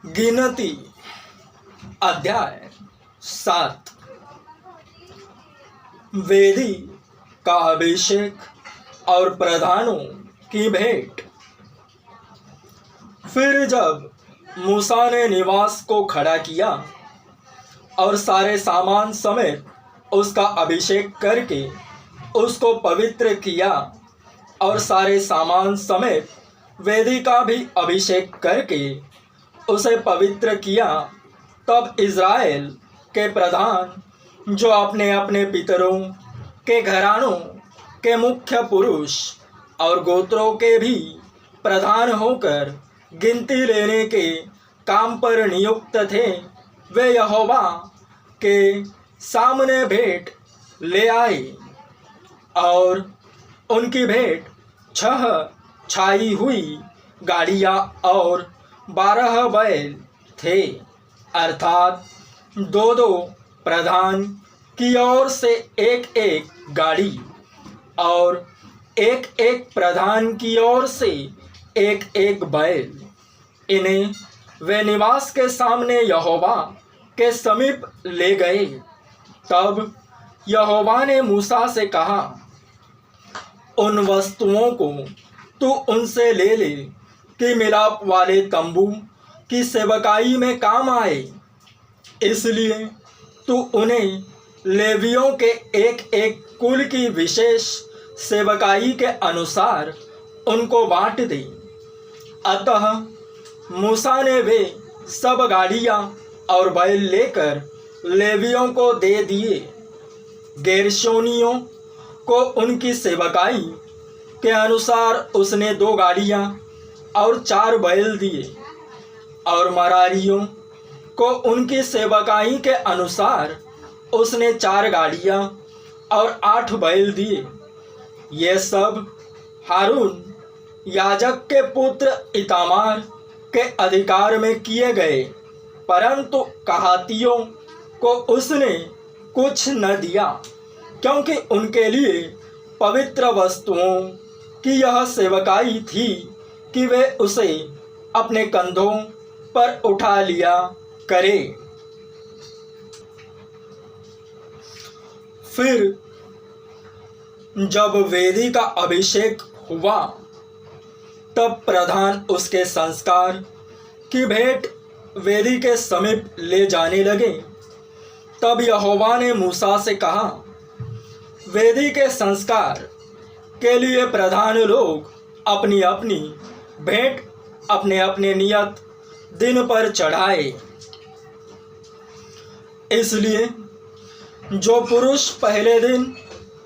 गिनती अध्याय 7। वेदी का अभिषेक और प्रधानों की भेंट। फिर जब मूसा ने निवास को खड़ा किया और सारे सामान समेत उसका अभिषेक करके उसको पवित्र किया और सारे सामान समेत वेदी का भी अभिषेक करके उसे पवित्र किया, तब इज़राइल के प्रधान जो अपने अपने पितरों के घरानों के मुख्य पुरुष और गोत्रों के भी प्रधान होकर गिनती लेने के काम पर नियुक्त थे, वे यहोवा के सामने भेंट ले आए। और उनकी भेंट 6 छाई हुई गाड़ियाँ और 12 बैल थे, अर्थात 2-2 प्रधान की ओर से एक गाड़ी और एक प्रधान की ओर से एक बैल। इन्हें वे निवास के सामने यहोवा के समीप ले गए। तब यहोवा ने मूसा से कहा, उन वस्तुओं को तू उनसे ले ले कि मिलाप वाले तंबू की सेवकाई में काम आए, इसलिए तू उन्हें लेवियों के एक कुल की विशेष सेवकाई के अनुसार उनको बांट दे। अतः मूसा ने वे सब गाड़ियाँ और बैल लेकर लेवियों को दे दिए। गेर्शोनियों को उनकी सेवकाई के अनुसार उसने 2 गाड़ियाँ और 4 बैल दिए, और मरारियों को उनकी सेवकाई के अनुसार उसने 4 गाड़ियाँ और 8 बैल दिए। ये सब हारून याजक के पुत्र इतामार के अधिकार में किए गए, परंतु कहातियों को उसने कुछ न दिया, क्योंकि उनके लिए पवित्र वस्तुओं की यह सेवकाई थी कि वे उसे अपने कंधों पर उठा लिया करे। फिर जब वेदी का अभिषेक हुआ, तब प्रधान उसके संस्कार की भेंट वेदी के समीप ले जाने लगे। तब यहोवा ने मूसा से कहा, वेदी के संस्कार के लिए प्रधान लोग अपनी अपनी भेंट अपने अपने नियत दिन पर चढ़ाए। इसलिए जो पुरुष पहले दिन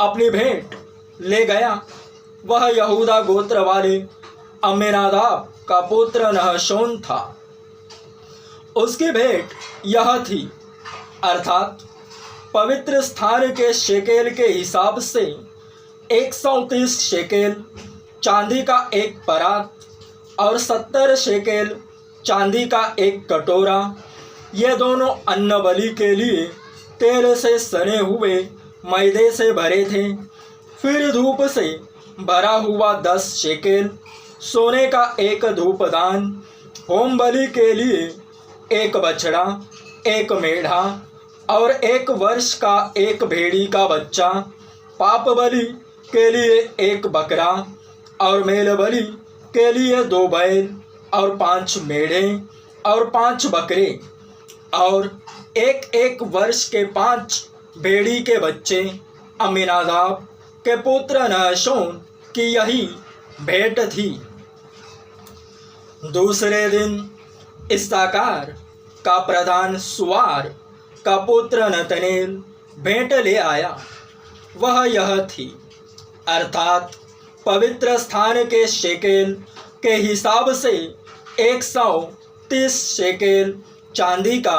अपनी भेंट ले गया, वह यहूदा गोत्र वाले अम्मीनादाब का पुत्र नहशोन था। उसकी भेंट यह थी, अर्थात पवित्र स्थान के शेकेल के हिसाब से 130 शेकेल चांदी का एक परात और 70 शेकेल चांदी का एक कटोरा। ये दोनों अन्न बलि के लिए तेल से सने हुए मैदे से भरे थे। फिर धूप से भरा हुआ 10 शेकेल सोने का एक धूपदान, होम बलि के लिए 1 बछड़ा, 1 मेढ़ा और 1 वर्ष का 1 भेड़ी का बच्चा, पाप बलि के लिए 1 बकरा और मेल बलि के लिए 2 बैल और 5 मेढ़े और 5 बकरे और 1 वर्ष के 5 भेड़ी के बच्चे। अम्मीनादाब के पुत्र नहशोन की यही भेंट थी। दूसरे दिन इस्साकार का प्रधान सुआर का पुत्र नतनेल भेंट ले आया। वह यह थी, अर्थात पवित्र स्थान के शेकेल के हिसाब से 130 शेकेल चांदी का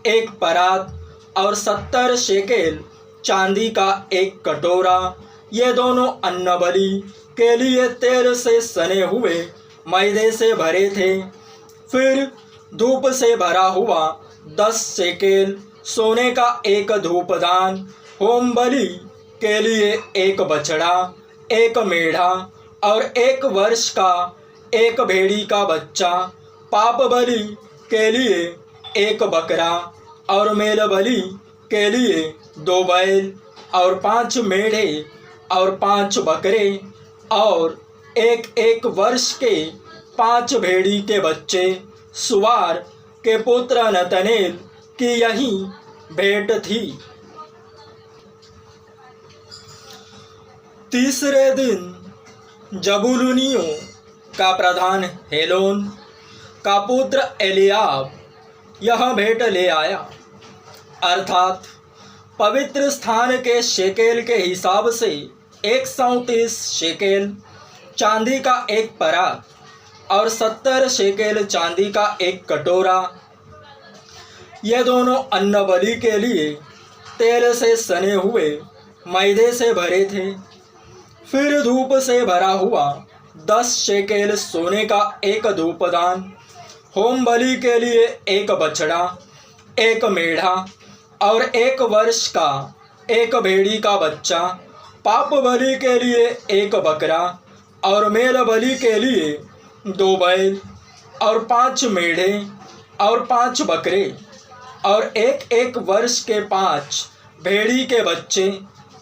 एक परात और 70 शेकेल चांदी का एक कटोरा। ये दोनों अन्न बलि के लिए तेल से सने हुए मैदे से भरे थे। फिर धूप से भरा हुआ 10 शेकेल सोने का एक धूपदान, होम बलि के लिए 1 बछड़ा, 1 मेढ़ा और 1 वर्ष का 1 भेड़ी का बच्चा, पाप बलि के लिए एक बकरा और मेल बलि के लिए 2 बैल और 5 मेढ़े और 5 बकरे और 1 वर्ष के 5 भेड़ी के बच्चे सुवार के पुत्र नतनेल की यही भेंट थी। तीसरे दिन जबूलूनियों का प्रधान हेलोन का पुत्र एलियाब यह भेंट ले आया, अर्थात पवित्र स्थान के शेकेल के हिसाब से 137 शेकेल चांदी का एक परात और 70 शेकेल चांदी का एक कटोरा। ये दोनों अन्न बलि के लिए तेल से सने हुए मैदे से भरे थे। फिर धूप से भरा हुआ 10 शेकेल सोने का एक धूपदान, होम बलि के लिए एक बछड़ा, एक मेढ़ा और 1 वर्ष का एक भेड़ी का बच्चा, पाप बलि के लिए एक बकरा और मेल बलि के लिए 2 बैल और 5 मेढ़े और 5 बकरे और 1 वर्ष के 5 भेड़ी के बच्चे।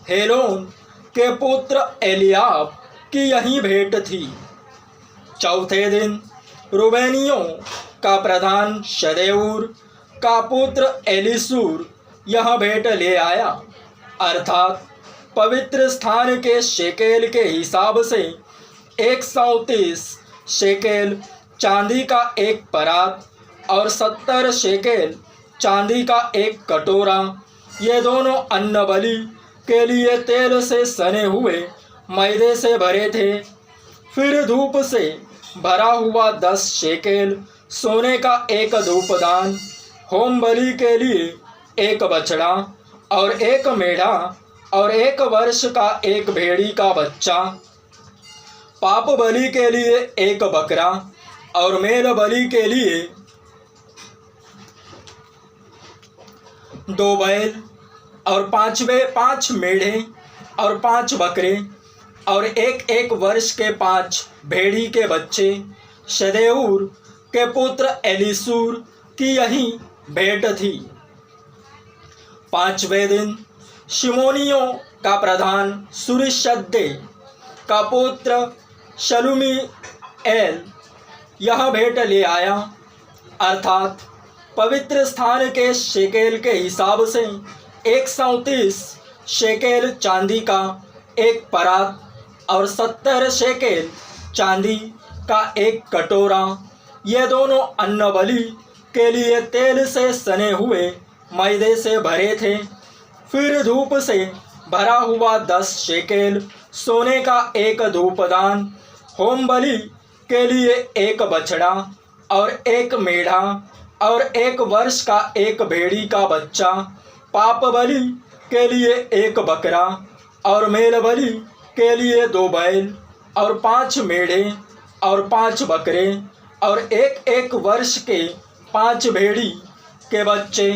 हेलोन के पुत्र एलियाब की यही भेंट थी। चौथे दिन रूबेनियों का प्रधान शदेऊर का पुत्र एलीसूर यह भेंट ले आया, अर्थात पवित्र स्थान के शेकेल के हिसाब से 137 शेकेल चांदी का एक परात और 70 शेकेल चांदी का एक कटोरा। ये दोनों अन्न बलि के लिए तेल से सने हुए मैदे से भरे थे। फिर धूप से भरा हुआ 10 शेकेल सोने का एक धूपदान, होम बलि के लिए एक बछड़ा और एक मेढ़ा और 1 वर्ष का एक भेड़ी का बच्चा, पाप बलि के लिए एक बकरा और मेल बलि के लिए 2 बैल और 5 मेढ़े और 5 बकरे और 1 वर्ष के 5 भेड़ी के बच्चे। शदेऊर के पुत्र एलीसूर की यही भेंट थी। 5वें दिन शिमोनियों का प्रधान सूरीशद्दै का पुत्र शलूमीएल यह भेंट ले आया, अर्थात पवित्र स्थान के शेकेल के हिसाब से 137 शेकेल चांदी का एक परात और 70 शेकेल चांदी का एक कटोरा। ये दोनों अन्न बलि के लिए तेल से सने हुए मैदे से भरे थे। फिर धूप से भरा हुआ 10 शेकेल सोने का एक धूपदान, होम बलि के लिए एक बछड़ा और एक मेढ़ा और 1 वर्ष का एक भेड़ी का बच्चा, पाप बलि के लिए एक बकरा और मेल बलि के लिए 2 बैल और 5 मेढ़े और 5 बकरे और 1 वर्ष के 5 भेड़ी के बच्चे।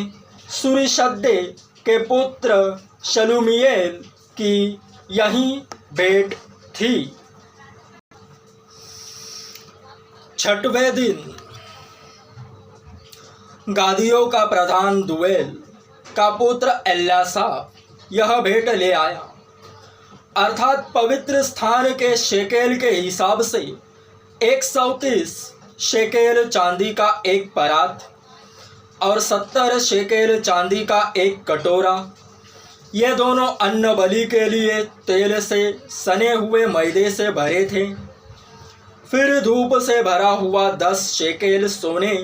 सूरीशद्दै के पुत्र शलूमीएल की यही भेंट थी। 6वें दिन गादियों का प्रधान दुएल का पुत्र एल्यासाफ यह भेंट ले आया, अर्थात पवित्र स्थान के शेकेल के हिसाब से 137 शेकेल चांदी का एक परात और 70 शेकेल चांदी का एक कटोरा। ये दोनों अन्न बलि के लिए तेल से सने हुए मैदे से भरे थे। फिर धूप से भरा हुआ 10 शेकेल सोने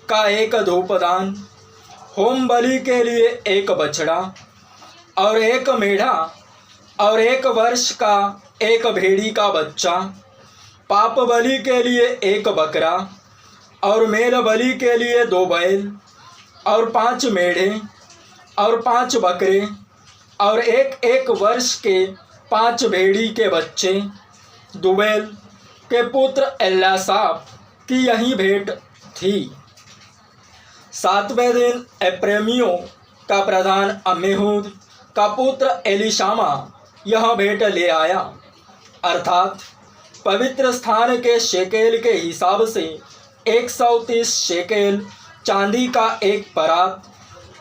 का एक धूपदान, होम बलि के लिए एक बछड़ा और एक मेढ़ा और 1 वर्ष का एक भेड़ी का बच्चा, पाप बलि के लिए एक बकरा और मेल बलि के लिए 2 बैल और 5 मेढ़े और 5 बकरे और 1 वर्ष के 5 भेड़ी के बच्चे। दुएल के पुत्र एल्यासाफ की यही भेंट थी। 7वें दिन एप्रैमियों का प्रधान अम्मीहूद का पुत्र एलीशामा यह भेंट ले आया, अर्थात पवित्र स्थान के शेकेल के हिसाब से 130 शेकेल चांदी का एक परात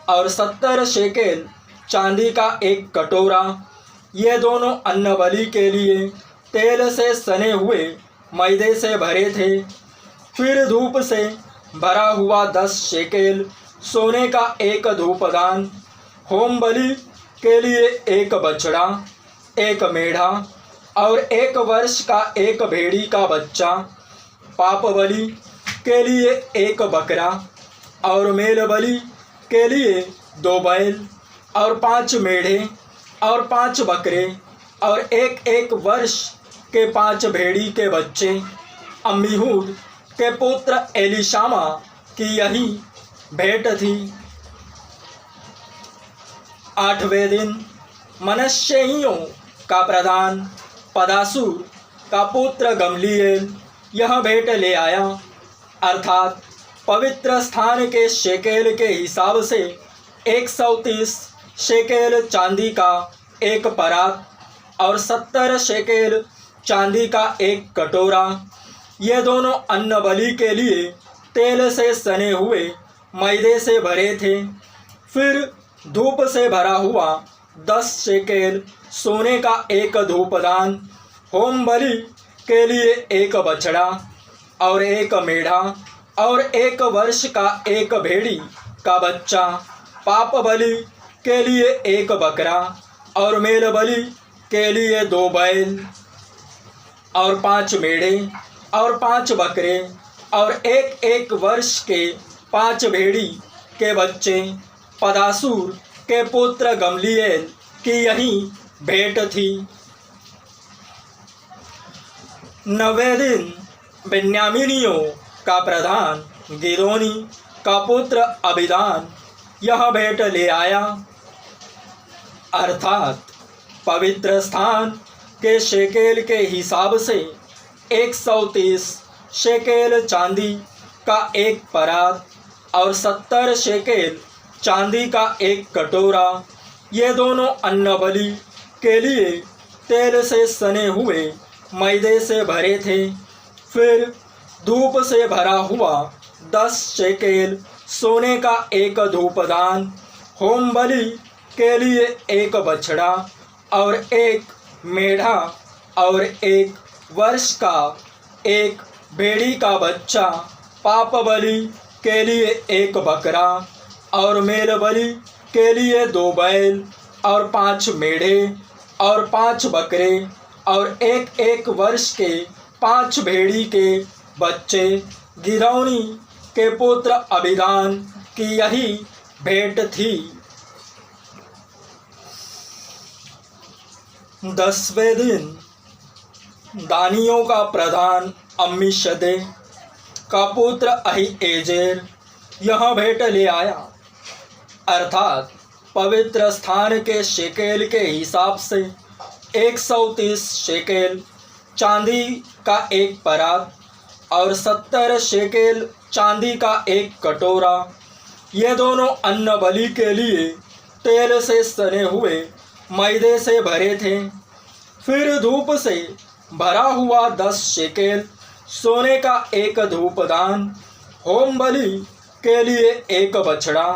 और 70 शेकेल चांदी का एक कटोरा, ये दोनों अन्न बलि के लिए तेल से सने हुए मैदे से भरे थे। फिर धूप से भरा हुआ 10 शेकेल सोने का एक धूपदान, होम बलि के लिए एक बछड़ा, एक मेढ़ा और 1 वर्ष का एक भेड़ी का बच्चा, पाप बलि के लिए एक बकरा और मेल बलि के लिए 2 बैल और 5 मेढ़े और 5 बकरे और 1 वर्ष के 5 भेड़ी के बच्चे। अम्मीहूद के पुत्र एलीशामा की यही भेंट थी। 8वें दिन मनश्शेइयों का प्रधान पदासूर का पुत्र गमलीएल यह भेंट ले आया, अर्थात पवित्र स्थान के शेकेल के हिसाब से 130 शेकेल चांदी का एक परात और 70 शेकेल चांदी का एक कटोरा, ये दोनों अन्न बलि के लिए तेल से सने हुए मैदे से भरे थे। फिर धूप से भरा हुआ 10 शेकेल सोने का एक धूपदान, होम बलि के लिए एक बछड़ा और एक मेढ़ा और 1 वर्ष का एक भेड़ी का बच्चा, पाप बलि के लिए एक बकरा और मेल बलि के लिए 2 बैल और 5 मेढ़े और 5 बकरे और 1 वर्ष के 5 भेड़ी के बच्चे। पदासूर के पुत्र गमलीएल की यही भेंट थी। 9वें दिन बेन्यामीनियों का प्रधान गिदोनी का पुत्र अबीदान यह भेंट ले आया, अर्थात पवित्र स्थान के शेकेल के हिसाब से 130 शेकेल चांदी का एक परात और 70 शेकेल चांदी का एक कटोरा, ये दोनों अन्न बलि के लिए तेल से सने हुए मैदे से भरे थे। फिर धूप से भरा हुआ 10 शेकेल सोने का एक धूपदान, होम बलि के लिए एक बछड़ा और एक मेढ़ा और 1 वर्ष का एक भेड़ी का बच्चा, पाप बलि के लिए एक बकरा और मेल बलि के लिए 2 बैल और 5 मेढ़े और 5 बकरे और 1 वर्ष के 5 भेड़ी के बच्चे। गिदोनी के पुत्र अबीदान की यही भेंट थी। 10वें दिन दानियों का प्रधान अम्मीशद्दै का पुत्र अहीएजेर यह भेंट ले आया, अर्थात पवित्र स्थान के शेकेल के हिसाब से 130 शेकेल चांदी का एक परात और 70 शेकेल चांदी का एक कटोरा, ये दोनों अन्न बलि के लिए तेल से सने हुए मैदे से भरे थे। फिर धूप से भरा हुआ 10 शेकेल सोने का एक धूपदान, होम बलि के लिए एक बछड़ा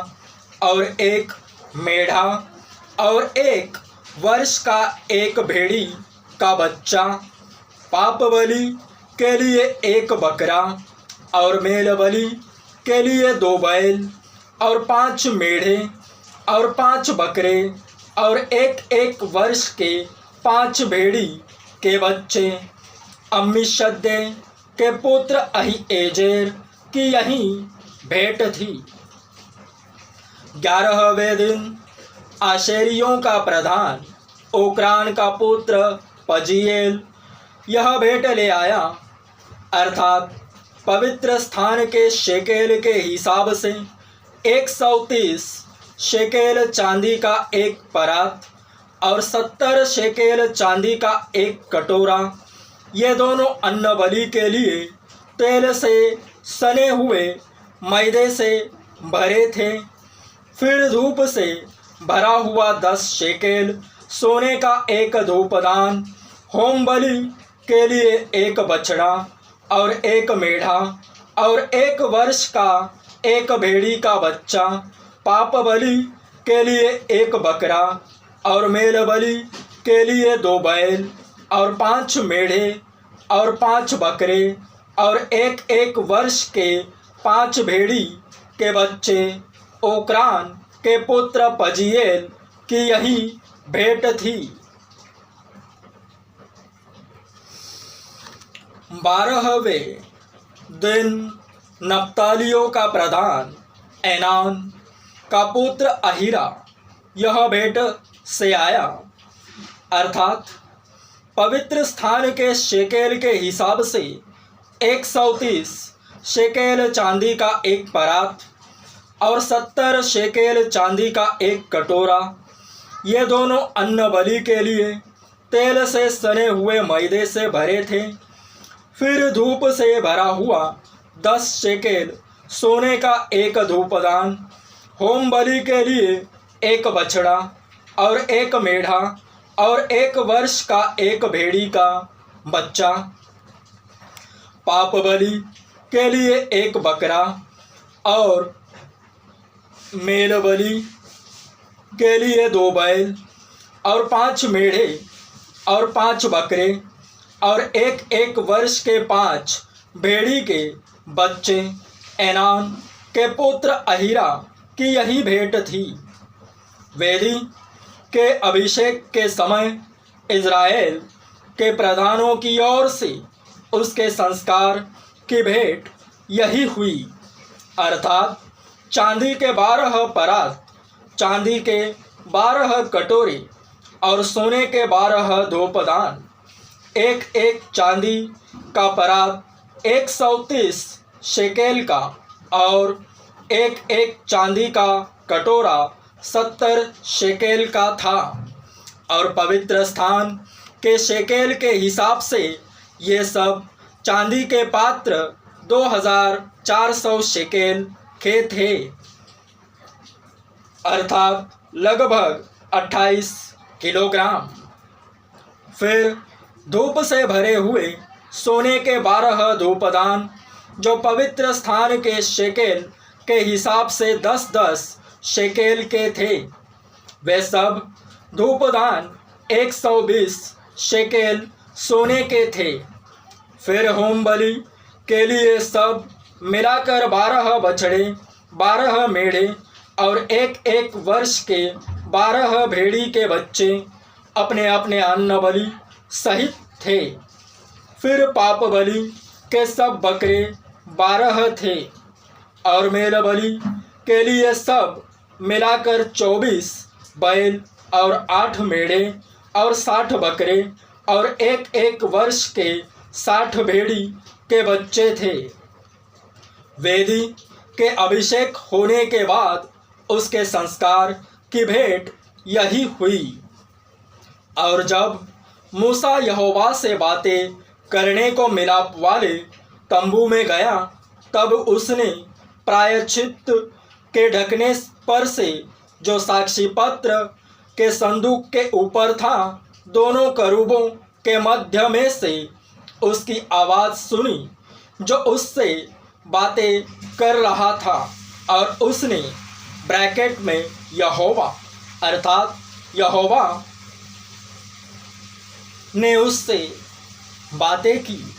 और एक मेढ़ा और 1 वर्ष का एक भेड़ी का बच्चा, पाप बलि के लिए एक बकरा और मेल बलि के लिए 2 बैल और 5 मेढ़े और 5 बकरे और 1 वर्ष के 5 भेड़ी के बच्चे। अम्मीशद्दै के पुत्र अहीएजेर की यही भेंट थी। 11वें दिन आशेरियों का प्रधान ओक्रान का पुत्र पजीएल यह भेंट ले आया, अर्थात पवित्र स्थान के शेकेल के हिसाब से 130 शेकेल चांदी का एक परात और 70 शेकेल चांदी का एक कटोरा, ये दोनों अन्न बलि के लिए तेल से सने हुए मैदे से भरे थे। फिर धूप से भरा हुआ 10 शेकेल सोने का एक धूपदान, होम बलि के लिए एक बछड़ा और एक मेढ़ा और 1 वर्ष का एक भेड़ी का बच्चा, पाप बलि के लिए एक बकरा और मेल बलि के लिए 2 बैल और 5 मेढ़े और 5 बकरे और 1 वर्ष के 5 भेड़ी के बच्चे ओक्रान के पुत्र पजीएल की यही भेंट थी। 12वें दिन नप्तालियों का प्रधान एनान का पुत्र अहीरा यह भेंट से आया, अर्थात पवित्र स्थान के शेकेल के हिसाब से 130 शेकेल चांदी का एक परात और 70 शेकेल चांदी का एक कटोरा, ये दोनों अन्न बलि के लिए तेल से सने हुए मैदे से भरे थे। फिर धूप से भरा हुआ 10 शेकेल सोने का एक धूपदान, होम बलि के लिए एक बछड़ा और एक मेढ़ा और 1 वर्ष का एक भेड़ी का बच्चा, पाप बलि के लिए एक बकरा और मेल बलि के लिए 2 बैल और 5 मेढ़े और 5 बकरे और 1 वर्ष के 5 भेड़ी के बच्चे एनान के पुत्र अहीरा की यही भेंट थी। वेदी के अभिषेक के समय इज़राइल के प्रधानों की ओर से उसके संस्कार की भेंट यही हुई, अर्थात चांदी के 12 परात, चांदी के 12 कटोरे और सोने के 12 धूपदान, 1 चांदी का परात 130 शेकेल का और 1 चांदी का कटोरा 70 शेकेल का था। और पवित्र स्थान के शेकेल के हिसाब से ये सब चांदी के पात्र 2400 शेकेल के थे, अर्थात लगभग 28 किलोग्राम। फिर धूप से भरे हुए सोने के 12 धूपदान जो पवित्र स्थान के शेकेल के हिसाब से 10-10 शेकेल के थे, वे सब धूपदान 120 शेकेल सोने के थे। फिर होम बलि के लिए सब मिलाकर 12 बछड़े, 12 मेढ़े और 1 वर्ष के 12 भेड़ी के बच्चे अपने अपने अन्न बलि सहित थे। फिर पाप बलि के सब बकरे 12 थे और मेल बलि के लिए सब मिलाकर 24 बैल और 8 मेढ़े और 60 बकरे और 1 वर्ष के 60 भेड़ी के बच्चे थे। वेदी के अभिषेक होने के बाद उसके संस्कार की भेंट यही हुई। और जब मूसा यहोवा से बातें करने को मिलाप वाले तंबू में गया, तब उसने प्रायश्चित के ढकने पर से जो साक्षी पत्र के संदूक के ऊपर था, दोनों करूबों के मध्य में से उसकी आवाज़ सुनी जो उससे बातें कर रहा था। और उसने ब्रैकेट में यहोवा, अर्थात यहोवा ने उससे बातें की।